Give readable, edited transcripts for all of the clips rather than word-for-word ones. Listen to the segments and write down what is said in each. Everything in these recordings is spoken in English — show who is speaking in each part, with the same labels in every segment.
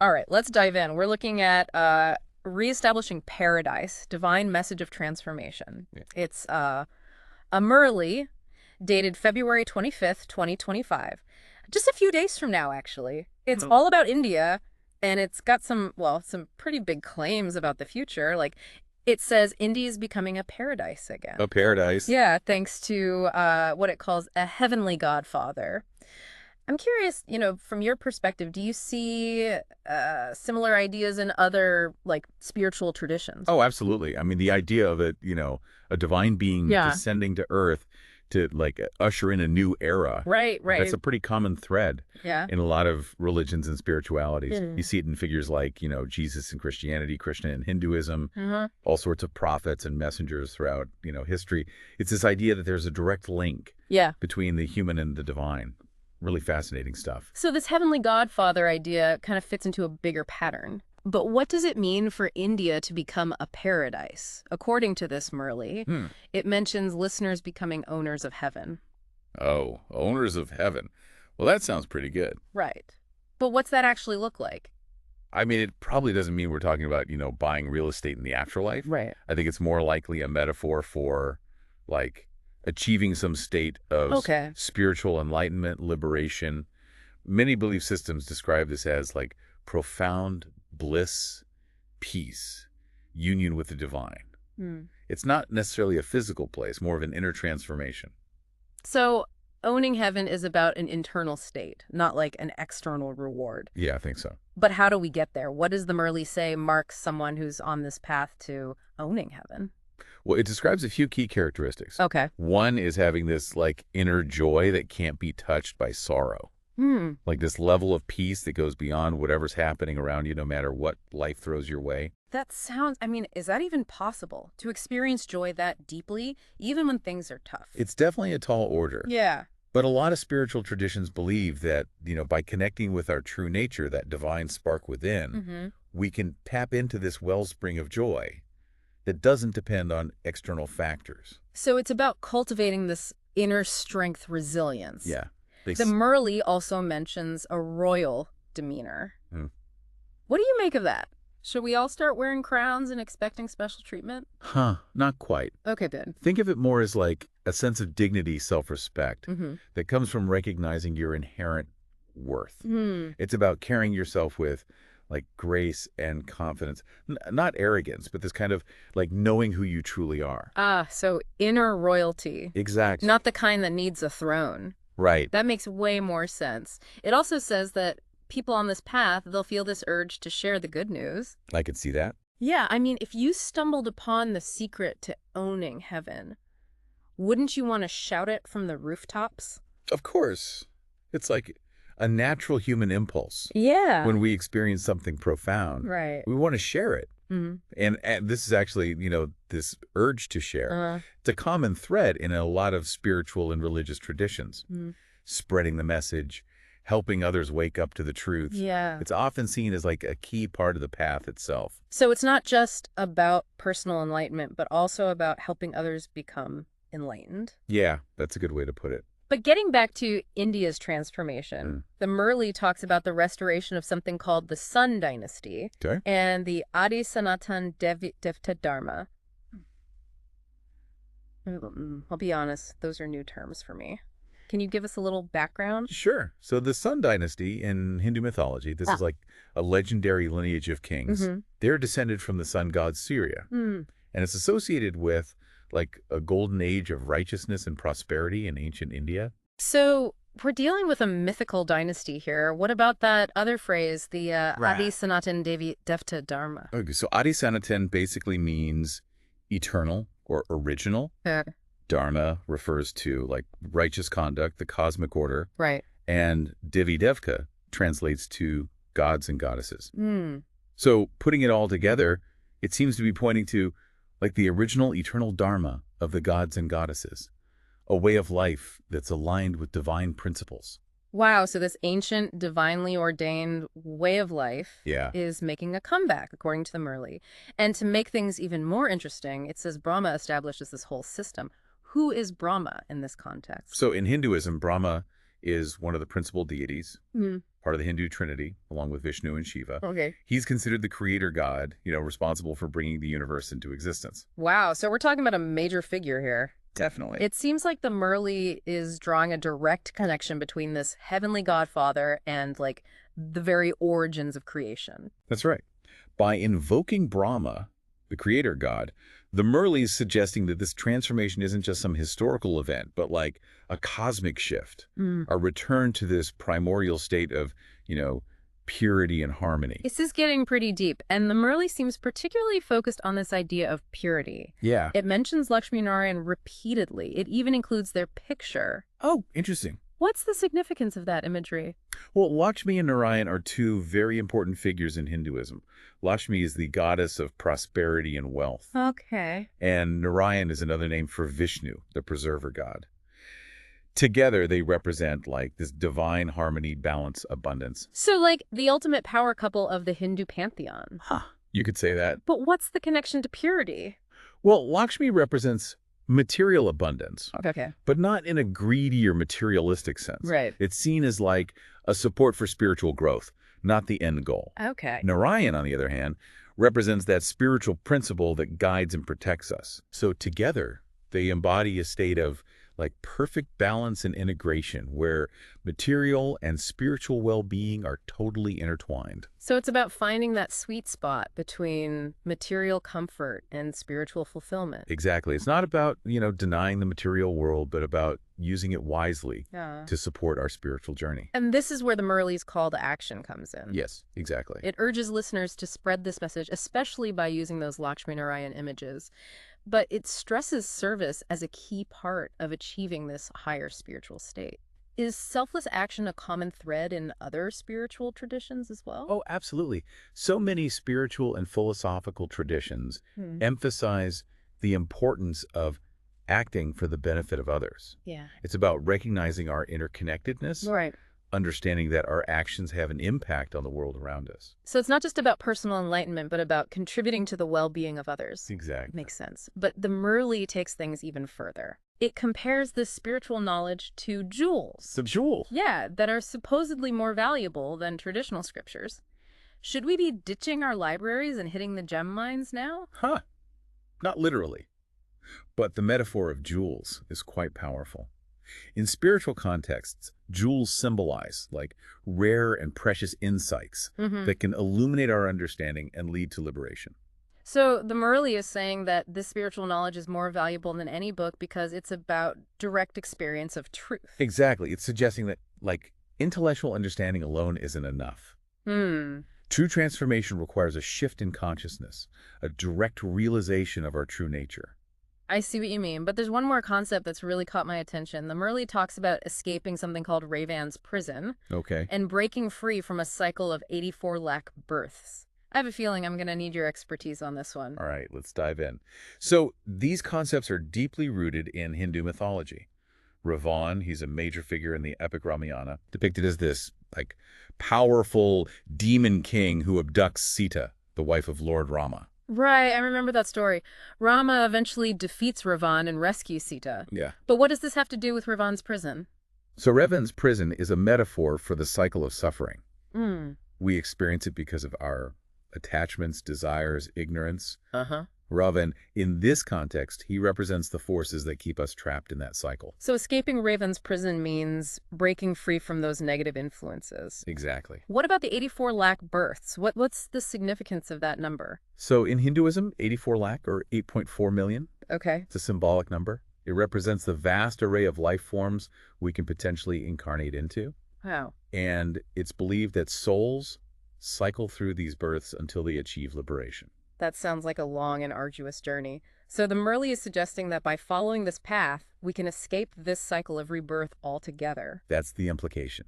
Speaker 1: All right, let's dive in. We're looking at reestablishing paradise, divine message of transformation.
Speaker 2: Yeah.
Speaker 1: It's a Murli dated February 25th, 2025. Just a few days from now, actually. It's
Speaker 2: Oh.
Speaker 1: all about India, and it's got some, well, some pretty big claims about the future. Like, it says India is becoming a paradise again.
Speaker 2: A paradise.
Speaker 1: Yeah, thanks to what it calls a heavenly godfather. I'm curious, from your perspective, do you see similar ideas in other, like, spiritual traditions?
Speaker 2: Oh, absolutely. I mean, the idea of it, a divine being
Speaker 1: Yeah.
Speaker 2: descending to Earth to like usher in a new era.
Speaker 1: Right,
Speaker 2: That's
Speaker 1: right.
Speaker 2: a pretty common thread
Speaker 1: Yeah.
Speaker 2: in a lot of religions and spiritualities. You
Speaker 1: Mm.
Speaker 2: see it in figures like, Jesus in Christianity, Krishna in Hinduism,
Speaker 1: Uh-huh.
Speaker 2: all sorts of prophets and messengers throughout, history. It's this idea that there's a direct link
Speaker 1: Yeah.
Speaker 2: between the human and the divine. Really fascinating stuff.
Speaker 1: So this heavenly godfather idea kind of fits into a bigger pattern. But what does it mean for India to become a paradise? According to this Murli,
Speaker 2: Hmm.
Speaker 1: it mentions listeners becoming owners of heaven.
Speaker 2: Oh, owners of heaven. Well, that sounds pretty good.
Speaker 1: Right. But what's that actually look like?
Speaker 2: I mean, it probably doesn't mean we're talking about, buying real estate in the afterlife.
Speaker 1: Right.
Speaker 2: I think it's more likely a metaphor for, like, achieving some state of
Speaker 1: Okay.
Speaker 2: spiritual enlightenment, liberation. Many belief systems describe this as, like, profound bliss, peace, union with the divine.
Speaker 1: Hmm.
Speaker 2: It's not necessarily a physical place, more of an inner transformation.
Speaker 1: So owning heaven is about an internal state, not like an external reward.
Speaker 2: Yeah, I think so.
Speaker 1: But how do we get there? What does the Murli say marks someone who's on this path to owning heaven?
Speaker 2: Well, it describes a few key characteristics.
Speaker 1: Okay.
Speaker 2: One is having this, like, inner joy that can't be touched by sorrow.
Speaker 1: Hmm.
Speaker 2: Like this level of peace that goes beyond whatever's happening around you, no matter what life throws your way.
Speaker 1: That sounds, I mean, is that even possible to experience joy that deeply, even when things are tough?
Speaker 2: It's definitely a tall order.
Speaker 1: Yeah.
Speaker 2: But a lot of spiritual traditions believe that, by connecting with our true nature, that divine spark within,
Speaker 1: Mm-hmm.
Speaker 2: we can tap into this wellspring of joy that doesn't depend on external factors.
Speaker 1: So it's about cultivating this inner strength resilience.
Speaker 2: Yeah. They
Speaker 1: The
Speaker 2: s-
Speaker 1: Murli also mentions a royal demeanor.
Speaker 2: Hmm.
Speaker 1: What do you make of that? Should we all start wearing crowns and expecting special treatment?
Speaker 2: Not quite.
Speaker 1: Okay, good.
Speaker 2: Think of it more as like a sense of dignity, self-respect
Speaker 1: Mm-hmm.
Speaker 2: that comes from recognizing your inherent worth.
Speaker 1: Hmm.
Speaker 2: It's about carrying yourself with like grace and confidence, not arrogance, but this kind of like knowing who you truly are.
Speaker 1: Ah, so inner royalty,
Speaker 2: Exactly.
Speaker 1: not the kind that needs a throne.
Speaker 2: Right.
Speaker 1: That makes way more sense. It also says that people on this path, they'll feel this urge to share the good news.
Speaker 2: I could see that.
Speaker 1: Yeah, I mean, if you stumbled upon the secret to owning heaven, wouldn't you want to shout it from the rooftops?
Speaker 2: Of course. It's like a natural human impulse.
Speaker 1: Yeah.
Speaker 2: When we experience something profound,
Speaker 1: Right.
Speaker 2: we want to share it.
Speaker 1: Mm-hmm.
Speaker 2: And this is actually, this urge to share. It's a common thread in a lot of spiritual and religious traditions.
Speaker 1: Mm.
Speaker 2: Spreading the message, helping others wake up to the truth.
Speaker 1: Yeah.
Speaker 2: It's often seen as like a key part of the path itself.
Speaker 1: So it's not just about personal enlightenment, but also about helping others become enlightened.
Speaker 2: Yeah, that's a good way to put it.
Speaker 1: But getting back to India's transformation, the Murli talks about the restoration of something called the Sun Dynasty
Speaker 2: Okay.
Speaker 1: and the Adi Sanatan Devta Dharma. I'll be honest, those are new terms for me. Can you give us a little background?
Speaker 2: Sure. So the Sun Dynasty in Hindu mythology, this is like a legendary lineage of kings.
Speaker 1: Mm-hmm.
Speaker 2: They're descended from the sun god Surya.
Speaker 1: Mm.
Speaker 2: And it's associated with like a golden age of righteousness and prosperity in ancient India.
Speaker 1: So we're dealing with a mythical dynasty here. What about that other phrase, the Adi Sanatan Devta Dharma?
Speaker 2: Okay, so Adi Sanatan basically means eternal or original. Dharma refers to like righteous conduct, the cosmic order.
Speaker 1: Right.
Speaker 2: And Devi Devka translates to gods and goddesses.
Speaker 1: Mm.
Speaker 2: So putting it all together, it seems to be pointing to like the original eternal dharma of the gods and goddesses, a way of life that's aligned with divine principles.
Speaker 1: Wow, so this ancient, divinely ordained way of life
Speaker 2: Yeah.
Speaker 1: is making a comeback, according to the Murli. And to make things even more interesting, it says Brahma establishes this whole system. Who is Brahma in this context?
Speaker 2: So in Hinduism, Brahma is one of the principal deities,
Speaker 1: Hmm.
Speaker 2: part of the Hindu Trinity, along with Vishnu and Shiva.
Speaker 1: Okay.
Speaker 2: He's considered the creator god, responsible for bringing the universe into existence.
Speaker 1: Wow, so we're talking about a major figure here.
Speaker 2: Definitely.
Speaker 1: It seems like the Murli is drawing a direct connection between this heavenly godfather and, like, the very origins of creation.
Speaker 2: That's right. By invoking Brahma, the creator god, the Murli is suggesting that this transformation isn't just some historical event, but like a cosmic shift,
Speaker 1: Mm.
Speaker 2: a return to this primordial state of, purity and harmony.
Speaker 1: This is getting pretty deep, and the Murli seems particularly focused on this idea of purity.
Speaker 2: Yeah.
Speaker 1: It mentions Lakshmi Narayan repeatedly. It even includes their picture.
Speaker 2: Oh, interesting.
Speaker 1: What's the significance of that imagery?
Speaker 2: Well, Lakshmi and Narayan are two very important figures in Hinduism. Lakshmi is the goddess of prosperity and wealth,
Speaker 1: Okay.
Speaker 2: and Narayan is another name for Vishnu, the preserver god. Together, they represent like this divine harmony, balance, abundance.
Speaker 1: So, like, the ultimate power couple of the Hindu pantheon.
Speaker 2: Huh. You could say that.
Speaker 1: But what's the connection to purity?
Speaker 2: Well, Lakshmi represents material abundance,
Speaker 1: Okay.
Speaker 2: but not in a greedy or materialistic sense.
Speaker 1: Right.
Speaker 2: It's seen as like a support for spiritual growth, not the end goal.
Speaker 1: Okay.
Speaker 2: Narayan, on the other hand, represents that spiritual principle that guides and protects us. So together, they embody a state of like perfect balance and integration where material and spiritual well-being are totally intertwined.
Speaker 1: So it's about finding that sweet spot between material comfort and spiritual fulfillment.
Speaker 2: Exactly. It's not about, denying the material world, but about using it wisely
Speaker 1: Yeah.
Speaker 2: to support our spiritual journey.
Speaker 1: And this is where the Murli's call to action comes in.
Speaker 2: Yes, exactly.
Speaker 1: It urges listeners to spread this message, especially by using those Lakshmi Narayan images. But it stresses service as a key part of achieving this higher spiritual state. Is selfless action a common thread in other spiritual traditions as well?
Speaker 2: Oh, absolutely. So many spiritual and philosophical traditions
Speaker 1: Hmm.
Speaker 2: emphasize the importance of acting for the benefit of others.
Speaker 1: Yeah.
Speaker 2: It's about recognizing our interconnectedness,
Speaker 1: Right.
Speaker 2: understanding that our actions have an impact on the world around us.
Speaker 1: So it's not just about personal enlightenment, but about contributing to the well-being of others.
Speaker 2: Exactly.
Speaker 1: Makes sense. But the Murli takes things even further. It compares this spiritual knowledge to jewels.
Speaker 2: The jewel.
Speaker 1: Yeah, that are supposedly more valuable than traditional scriptures. Should we be ditching our libraries and hitting the gem mines now?
Speaker 2: Huh. Not literally. But the metaphor of jewels is quite powerful. In spiritual contexts, jewels symbolize like rare and precious insights that can illuminate our understanding and lead to liberation.
Speaker 1: So the Murli is saying that this spiritual knowledge is more valuable than any book because it's about direct experience of truth.
Speaker 2: Exactly. It's suggesting that like intellectual understanding alone isn't enough.
Speaker 1: Hmm.
Speaker 2: True transformation requires a shift in consciousness, a direct realization of our true nature.
Speaker 1: I see what you mean, but there's one more concept that's really caught my attention. The Murli talks about escaping something called Ravan's prison
Speaker 2: Okay.
Speaker 1: and breaking free from a cycle of 84 lakh births. I have a feeling I'm going to need your expertise on this one.
Speaker 2: All right, let's dive in. So these concepts are deeply rooted in Hindu mythology. Ravan, he's a major figure in the epic Ramayana, depicted as this like powerful demon king who abducts Sita, the wife of Lord Rama.
Speaker 1: Right, I remember that story. Rama eventually defeats Ravan and rescues Sita.
Speaker 2: Yeah.
Speaker 1: But what does this have to do with Ravan's prison?
Speaker 2: So Ravan's prison is a metaphor for the cycle of suffering.
Speaker 1: Hmm.
Speaker 2: We experience it because of our attachments, desires, ignorance.
Speaker 1: Uh-huh.
Speaker 2: Ravan, in this context, he represents the forces that keep us trapped in that cycle.
Speaker 1: So escaping Ravan's prison means breaking free from those negative influences.
Speaker 2: Exactly.
Speaker 1: What about the 84 lakh births? What's the significance of that number?
Speaker 2: So in Hinduism, 84 lakh or 8.4 million,
Speaker 1: Okay.
Speaker 2: it's a symbolic number. It represents the vast array of life forms we can potentially incarnate into.
Speaker 1: Wow.
Speaker 2: And it's believed that souls cycle through these births until they achieve liberation.
Speaker 1: That sounds like a long and arduous journey. So the Murli is suggesting that by following this path, we can escape this cycle of rebirth altogether.
Speaker 2: That's the implication.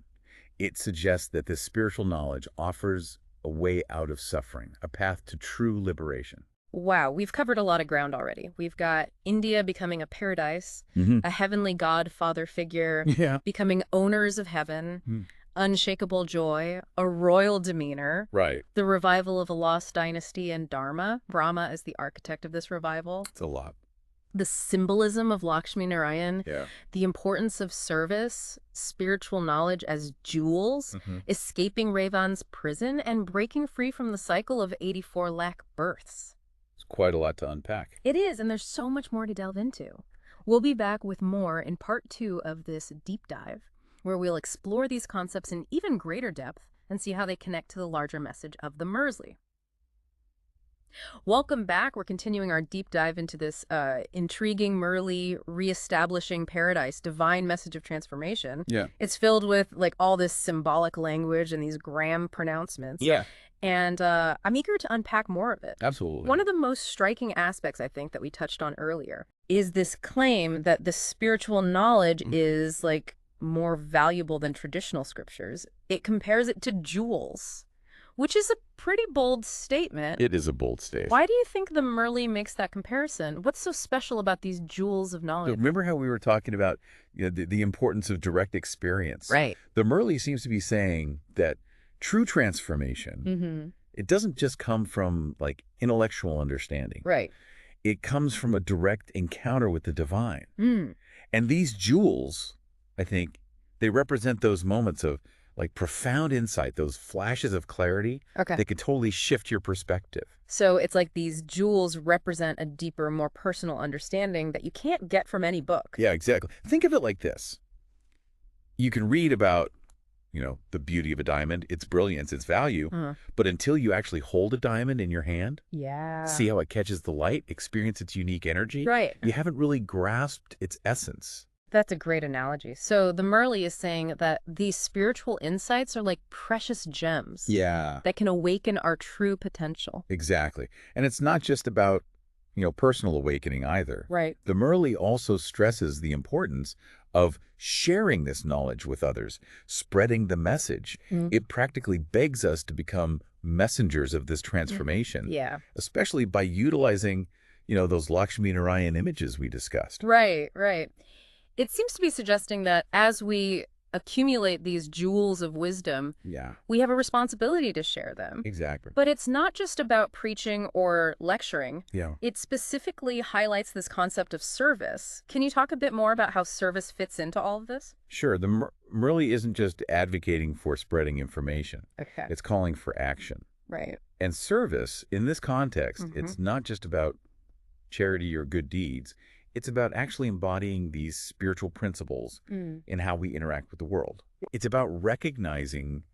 Speaker 2: It suggests that this spiritual knowledge offers a way out of suffering, a path to true liberation.
Speaker 1: Wow, we've covered a lot of ground already. We've got India becoming a paradise,
Speaker 2: Mm-hmm.
Speaker 1: a heavenly god father figure,
Speaker 2: Yeah.
Speaker 1: becoming owners of heaven,
Speaker 2: Hmm.
Speaker 1: unshakable joy, a royal demeanor,
Speaker 2: Right.
Speaker 1: the revival of a lost dynasty and Dharma. Brahma is the architect of this revival.
Speaker 2: It's a lot.
Speaker 1: the symbolism of Lakshmi Narayan,
Speaker 2: Yeah.
Speaker 1: the importance of service, spiritual knowledge as jewels, escaping Revan's prison, and breaking free from the cycle of 84 lakh births.
Speaker 2: It's quite a lot to unpack.
Speaker 1: It is, and there's so much more to delve into. We'll be back with more in part 2 of this deep dive, where we'll explore these concepts in even greater depth and see how they connect to the larger message of the Murli. Welcome back. We're continuing our deep dive into this intriguing Murli reestablishing paradise, divine message of transformation.
Speaker 2: Yeah.
Speaker 1: It's filled with like all this symbolic language and these grand pronouncements.
Speaker 2: Yeah.
Speaker 1: And I'm eager to unpack more of it.
Speaker 2: Absolutely.
Speaker 1: One of the most striking aspects, I think, that we touched on earlier is this claim that the spiritual knowledge is like more valuable than traditional scriptures. It compares it to jewels, which is a pretty bold statement.
Speaker 2: It is a bold statement.
Speaker 1: Why do you think the Murli makes that comparison? What's so special about these jewels of
Speaker 2: So
Speaker 1: knowledge?
Speaker 2: remember how we were talking about the importance of direct experience?
Speaker 1: Right.
Speaker 2: The Murli seems to be saying that true transformation, it doesn't just come from like intellectual understanding.
Speaker 1: Right.
Speaker 2: It comes from a direct encounter with the divine.
Speaker 1: Mm.
Speaker 2: And these jewels, I think, they represent those moments of like profound insight, those flashes of clarity
Speaker 1: Okay.
Speaker 2: that could totally shift your perspective.
Speaker 1: So it's like these jewels represent a deeper, more personal understanding that you can't get from any book.
Speaker 2: Yeah, exactly. Think of it like this. You can read about, the beauty of a diamond, its brilliance, its value, but until you actually hold a diamond in your hand,
Speaker 1: Yeah.
Speaker 2: see how it catches the light, experience its unique energy,
Speaker 1: Right.
Speaker 2: you haven't really grasped its essence.
Speaker 1: That's a great analogy. So the Murli is saying that these spiritual insights are like precious gems
Speaker 2: Yeah.
Speaker 1: that can awaken our true potential.
Speaker 2: Exactly. And it's not just about, personal awakening either.
Speaker 1: Right.
Speaker 2: The Murli also stresses the importance of sharing this knowledge with others, spreading the message. It practically begs us to become messengers of this transformation,
Speaker 1: Yeah.
Speaker 2: especially by utilizing, those Lakshmi Narayan images we discussed.
Speaker 1: Right, right. It seems to be suggesting that as we accumulate these jewels of wisdom,
Speaker 2: Yeah,
Speaker 1: we have a responsibility to share them.
Speaker 2: exactly.
Speaker 1: But it's not just about preaching or lecturing.
Speaker 2: Yeah.
Speaker 1: It specifically highlights this concept of service. Can you talk a bit more about how service fits into all of this?
Speaker 2: Sure. The Murli isn't just advocating for spreading information.
Speaker 1: Okay.
Speaker 2: It's calling for action.
Speaker 1: Right.
Speaker 2: And service, in this context, it's not just about charity or good deeds. It's about actually embodying these spiritual principles in how we interact with the world. It's about recognizing,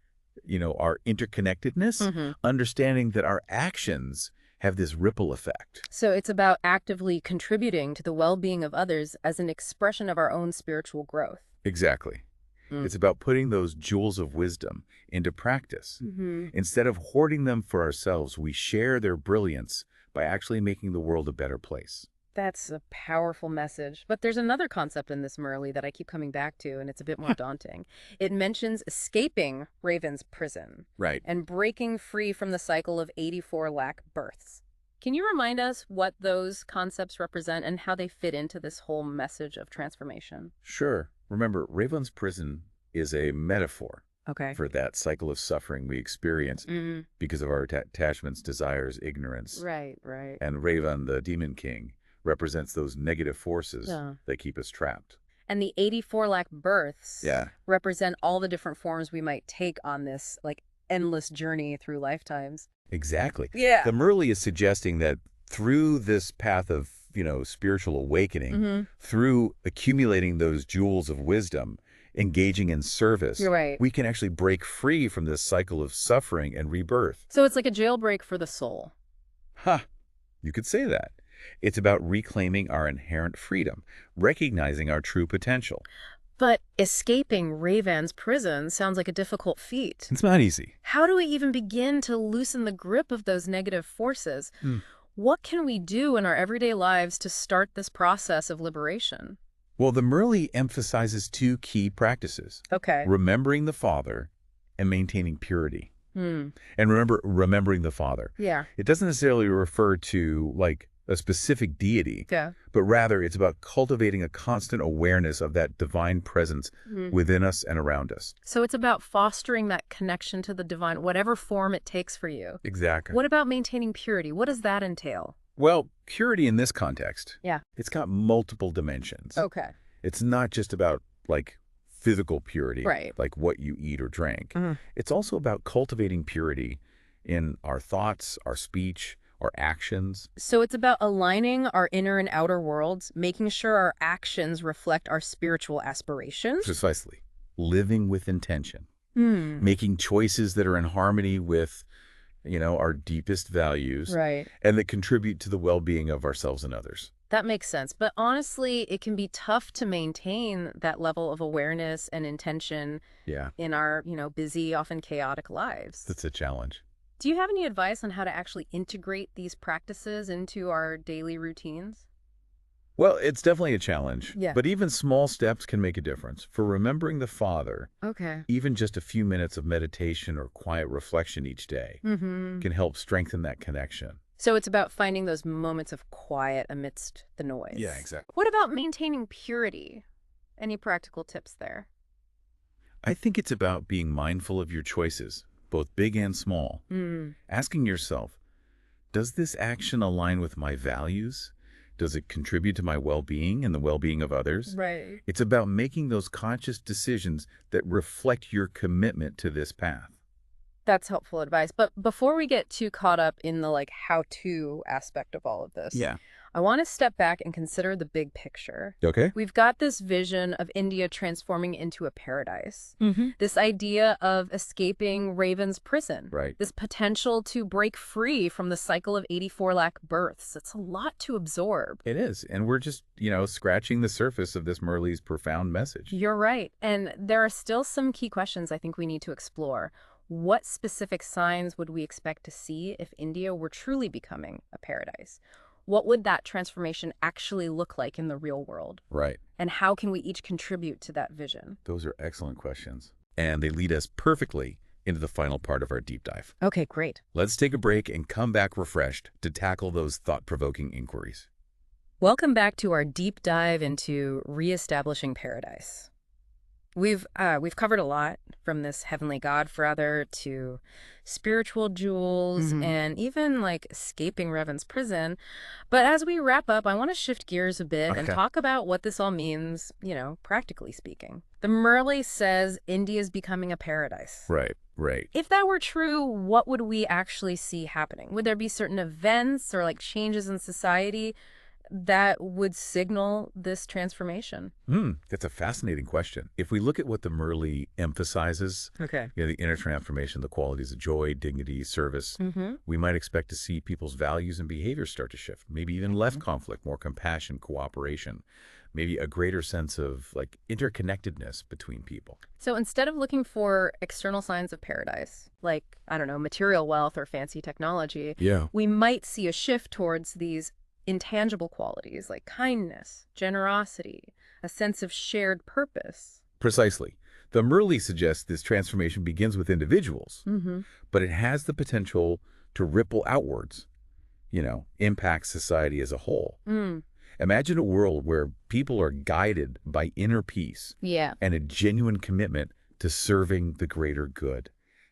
Speaker 2: our interconnectedness, understanding that our actions have this ripple effect.
Speaker 1: So it's about actively contributing to the well-being of others as an expression of our own spiritual growth.
Speaker 2: Exactly. It's about putting those jewels of wisdom into practice. Instead of hoarding them for ourselves, we share their brilliance by actually making the world a better place.
Speaker 1: That's a powerful message. But there's another concept in this Murli that I keep coming back to, and it's a bit more daunting. It mentions escaping Raven's prison
Speaker 2: Right.
Speaker 1: and breaking free from the cycle of 84 lakh births. Can you remind us what those concepts represent and how they fit into this whole message of transformation?
Speaker 2: Sure. Remember, Raven's prison is a metaphor
Speaker 1: Okay.
Speaker 2: for that cycle of suffering we experience because of our attachments, desires, ignorance.
Speaker 1: Right, right.
Speaker 2: And Raven, the demon king, represents those negative forces that keep us trapped.
Speaker 1: And the 84 lakh births
Speaker 2: Yeah.
Speaker 1: represent all the different forms we might take on this like endless journey through lifetimes.
Speaker 2: Exactly.
Speaker 1: Yeah.
Speaker 2: The Murli is suggesting that through this path of, spiritual awakening, through accumulating those jewels of wisdom, engaging in service,
Speaker 1: You're right.
Speaker 2: we can actually break free from this cycle of suffering and rebirth.
Speaker 1: So it's like a jailbreak for the soul.
Speaker 2: You could say that. It's about reclaiming our inherent freedom, recognizing our true potential.
Speaker 1: But escaping Ravan's prison sounds like a difficult feat.
Speaker 2: It's not easy.
Speaker 1: How do we even begin to loosen the grip of those negative forces? What can we do in our everyday lives to start this process of liberation?
Speaker 2: Well, the Murli emphasizes two key practices:
Speaker 1: Okay.
Speaker 2: remembering the Father and maintaining purity. And remembering the Father.
Speaker 1: Yeah.
Speaker 2: It doesn't necessarily refer to like a specific deity,
Speaker 1: Yeah.
Speaker 2: but rather it's about cultivating a constant awareness of that divine presence within us and around us.
Speaker 1: So it's about fostering that connection to the divine, whatever form it takes for you.
Speaker 2: Exactly.
Speaker 1: What about maintaining purity? What does that entail?
Speaker 2: Well, purity in this context,
Speaker 1: Yeah.
Speaker 2: it's got multiple dimensions.
Speaker 1: Okay.
Speaker 2: It's not just about, like, physical purity,
Speaker 1: Right.
Speaker 2: like what you eat or drink.
Speaker 1: Mhm.
Speaker 2: It's also about cultivating purity in our thoughts, our speech, our actions.
Speaker 1: So it's about aligning our inner and outer worlds, making sure our actions reflect our spiritual aspirations.
Speaker 2: Precisely. Living with intention.
Speaker 1: Hmm.
Speaker 2: Making choices that are in harmony with, our deepest values
Speaker 1: Right.
Speaker 2: and that contribute to the well-being of ourselves and others.
Speaker 1: That makes sense. But honestly, it can be tough to maintain that level of awareness and intention
Speaker 2: Yeah,
Speaker 1: in our, busy, often chaotic lives.
Speaker 2: that's a challenge.
Speaker 1: Do you have any advice on how to actually integrate these practices into our daily routines?
Speaker 2: Well, it's definitely a challenge,
Speaker 1: Yeah.
Speaker 2: but even small steps can make a difference. For remembering the Father,
Speaker 1: Okay.
Speaker 2: even just a few minutes of meditation or quiet reflection each day
Speaker 1: Mm-hmm.
Speaker 2: can help strengthen that connection.
Speaker 1: So it's about finding those moments of quiet amidst the noise.
Speaker 2: Yeah, exactly.
Speaker 1: What about maintaining purity? Any practical tips there?
Speaker 2: I think it's about being mindful of your choices, both big and small.
Speaker 1: Mm.
Speaker 2: Asking yourself, does this action align with my values? Does it contribute to my well-being and the well-being of others?
Speaker 1: Right.
Speaker 2: It's about making those conscious decisions that reflect your commitment to this path.
Speaker 1: That's helpful advice. But before we get too caught up in the how-to aspect of all of this,
Speaker 2: Yeah.
Speaker 1: I want to step back and consider the big picture.
Speaker 2: Okay.
Speaker 1: We've got this vision of India transforming into a paradise.
Speaker 2: Mm-hmm.
Speaker 1: This idea of escaping Raven's prison.
Speaker 2: Right.
Speaker 1: This potential to break free from the cycle of 84 lakh births. It's a lot to absorb.
Speaker 2: It is. And we're just, scratching the surface of this Murli's profound message.
Speaker 1: You're right. And there are still some key questions I think we need to explore. What specific signs would we expect to see if India were truly becoming a paradise? What would that transformation actually look like in the real world?
Speaker 2: Right.
Speaker 1: And how can we each contribute to that vision?
Speaker 2: Those are excellent questions. And they lead us perfectly into the final part of our deep dive.
Speaker 1: Okay, great.
Speaker 2: Let's take a break and come back refreshed to tackle those thought-provoking inquiries.
Speaker 1: Welcome back to our deep dive into reestablishing paradise. We've covered a lot, from this heavenly godfather to spiritual jewels and even escaping Revan's prison. But as we wrap up, I want to shift gears a bit and
Speaker 2: Okay.
Speaker 1: talk about what this all means, practically speaking. The Murli says India is becoming a paradise.
Speaker 2: Right, right.
Speaker 1: If that were true, what would we actually see happening? Would there be certain events or changes in society that would signal this transformation?
Speaker 2: That's a fascinating question. If we look at what the Murli emphasizes,
Speaker 1: Okay.
Speaker 2: the inner transformation, the qualities of joy, dignity, service,
Speaker 1: Mm-hmm.
Speaker 2: we might expect to see people's values and behaviors start to shift. Maybe even less conflict, more compassion, cooperation, maybe a greater sense of interconnectedness between people.
Speaker 1: So instead of looking for external signs of paradise, I don't know, material wealth or fancy technology,
Speaker 2: Yeah.
Speaker 1: we might see a shift towards these intangible qualities like kindness, generosity, a sense of shared purpose.
Speaker 2: Precisely. The Murli suggests this transformation begins with individuals,
Speaker 1: Mm-hmm.
Speaker 2: but it has the potential to ripple outwards, impact society as a whole.
Speaker 1: Mm.
Speaker 2: Imagine a world where people are guided by inner peace
Speaker 1: Yeah.
Speaker 2: and a genuine commitment to serving the greater good.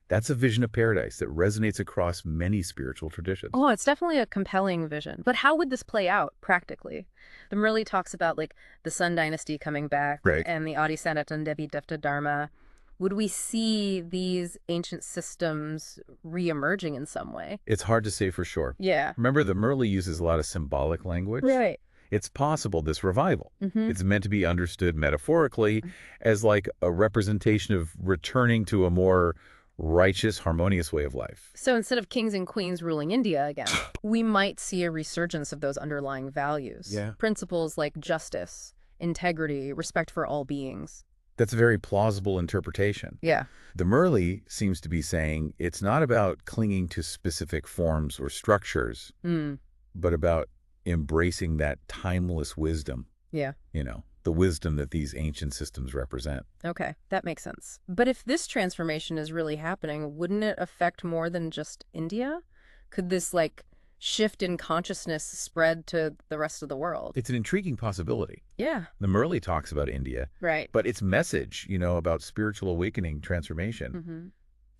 Speaker 2: That's a vision of paradise that resonates across many spiritual traditions.
Speaker 1: Oh, it's definitely a compelling vision. But how would this play out practically? The Murli talks about the Sun Dynasty coming back
Speaker 2: Right.
Speaker 1: and the Adi Sanatan Devi Devta Dharma. Would we see these ancient systems re-emerging in some way?
Speaker 2: It's hard to say for sure.
Speaker 1: Yeah.
Speaker 2: Remember, the Murli uses a lot of symbolic language.
Speaker 1: Right.
Speaker 2: It's possible this revival.
Speaker 1: Mm-hmm.
Speaker 2: It's meant to be understood metaphorically as a representation of returning to a more righteous, harmonious way of life.
Speaker 1: So instead of kings and queens ruling India again, we might see a resurgence of those underlying values.
Speaker 2: Yeah.
Speaker 1: Principles like justice, integrity, respect for all beings.
Speaker 2: That's a very plausible interpretation.
Speaker 1: Yeah.
Speaker 2: The Murli seems to be saying it's not about clinging to specific forms or structures,
Speaker 1: Mm.
Speaker 2: but about embracing that timeless wisdom,
Speaker 1: Yeah.
Speaker 2: the wisdom that these ancient systems represent.
Speaker 1: Okay, that makes sense. But if this transformation is really happening, wouldn't it affect more than just India? Could this shift in consciousness spread to the rest of the world?
Speaker 2: It's an intriguing possibility.
Speaker 1: Yeah.
Speaker 2: The Murli talks about India,
Speaker 1: Right.
Speaker 2: but its message, about spiritual awakening, transformation,
Speaker 1: Mm-hmm.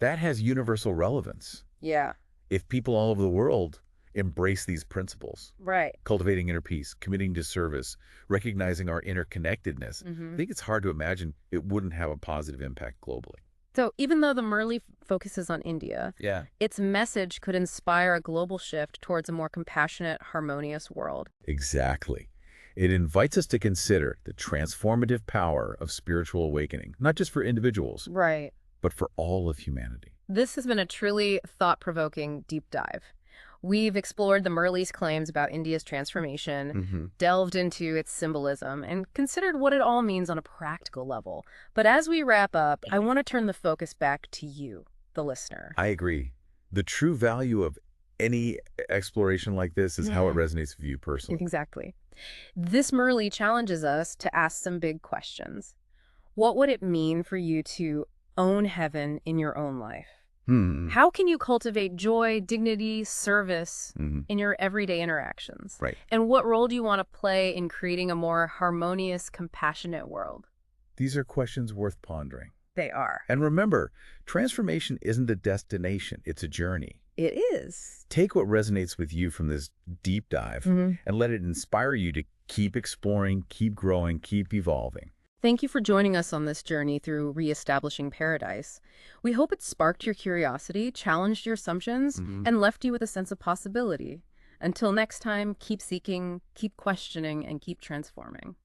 Speaker 2: that has universal relevance.
Speaker 1: Yeah.
Speaker 2: If people all over the world embrace these principles,
Speaker 1: Right.
Speaker 2: cultivating inner peace, committing to service, recognizing our interconnectedness, I
Speaker 1: Hmm.
Speaker 2: think it's hard to imagine it wouldn't have a positive impact globally.
Speaker 1: So even though the Murli focuses on India,
Speaker 2: Yeah.
Speaker 1: its message could inspire a global shift towards a more compassionate, harmonious world.
Speaker 2: Exactly. It invites us to consider the transformative power of spiritual awakening, not just for individuals,
Speaker 1: Right.
Speaker 2: but for all of humanity.
Speaker 1: This has been a truly thought-provoking deep dive. We've explored the Murli's claims about India's transformation,
Speaker 2: Hmm.
Speaker 1: delved into its symbolism, and considered what it all means on a practical level. But as we wrap up, I want to turn the focus back to you, the listener.
Speaker 2: I agree. The true value of any exploration like this is how it
Speaker 1: Yeah.
Speaker 2: resonates with you personally.
Speaker 1: Exactly. This Murli challenges us to ask some big questions. What would it mean for you to own heaven in your own life?
Speaker 2: Hmm.
Speaker 1: How can you cultivate joy, dignity, service
Speaker 2: Hmm.
Speaker 1: in your everyday interactions?
Speaker 2: Right.
Speaker 1: And what role do you want to play in creating a more harmonious, compassionate world?
Speaker 2: These are questions worth pondering.
Speaker 1: They are.
Speaker 2: And remember, transformation isn't a destination, it's a journey.
Speaker 1: It is.
Speaker 2: Take what resonates with you from this deep dive
Speaker 1: Mhm.
Speaker 2: and let it inspire you to keep exploring, keep growing, keep evolving.
Speaker 1: Thank you for joining us on this journey through reestablishing paradise. We hope it sparked your curiosity, challenged your assumptions,
Speaker 2: Mhm.
Speaker 1: and left you with a sense of possibility. Until next time, keep seeking, keep questioning, and keep transforming.